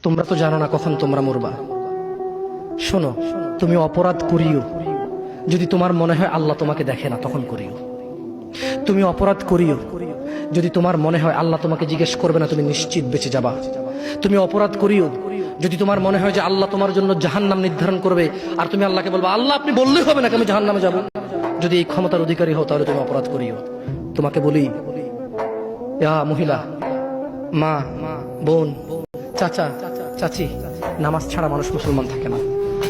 তোমরা তো জানো না কখন তোমরা মরবা। শোনো, তুমি অপরাধ করিও যদি তোমার মনে হয় আল্লাহ তোমাকে দেখে না, তখন করিও। তুমি অপরাধ করিও যদি তোমার মনে হয় আল্লাহ তোমাকে জিজ্ঞেস করবে না, তুমি নিশ্চিত বেঁচে যাবা। তুমি অপরাধ করিও যদি তোমার মনে হয় যে আল্লাহ তোমার জন্য জাহান্নাম নির্ধারণ করবে, আর তুমি আল্লাহকে বলবা আল্লাহ আপনি বললেই হবে না আমি জাহান্নামে যাব। যদি এই ক্ষমতার অধিকারী হও তাহলে তুমি অপরাধ করিও। তোমাকে বলি, মহিলা, মা, বোন, চাচা, চাচি, নামাজ ছাড়া মানুষ মুসলমান থাকে না।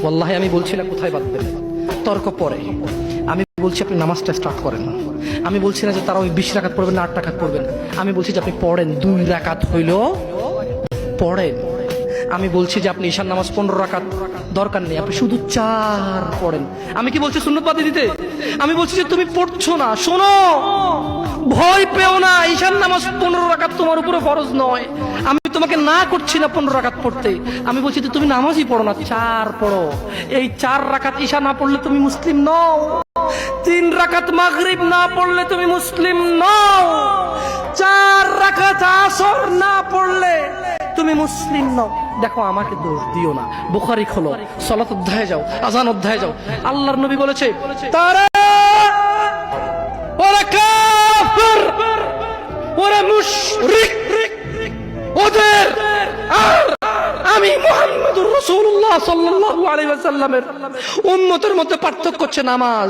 ওয়াল্লাহি আমি বলছি না কোথায় বাঁধবেন, তর্ক পরে। আমি বলছি আপনি নামাজটা স্টার্ট করেন না। আমি বলছি না যে তারা ওই 20 রাকাত পড়বেন না 8 রাকাত পড়বেন। আমি বলছি যে আপনি পড়েন, 2 রাকাত হইলেও পড়েন। আমি বলছি যে আপনি ঈশার নামাজ 15 রাকাত দরকার নেই, আপনি শুধু 4 পড়েন। আমি কি বলছি সুন্নত বাদ দিতে? আমি বলছি যে তুমি পড়ছো না, শোনো, ভয় পেও না, ঈশার নামাজ 15 রাকাত তোমার উপরে ফরজ নয়। আমি তোমাকে না করছি না 15 রাকাত পড়তে। আমি বলছি যে তুমি নামাজই পড়ো না, 4 পড়ো। এই 4 রাকাত ঈশা না পড়লে তুমি মুসলিম নও। 3 রাকাত মাগরিব না পড়লে তুমি মুসলিম নও। 4 রাকাত আসর না পড়লে তুমি মুসলিম নও। দেখো, আমাকে দোষ দিও না। বুখারী খোলো, সালাত অধ্যায়ে যাও, আযান অধ্যায়ে যাও। আল্লাহর নবী বলেছে তারা ওরা কাফির, ওরা মুশরিক, ওদের আর আমি মুহাম্মদুর রাসূলুল্লাহ সাল্লাল্লাহু আলাইহি ওয়াসাল্লামের উম্মতের মধ্যে পার্থক্য হচ্ছে নামাজ।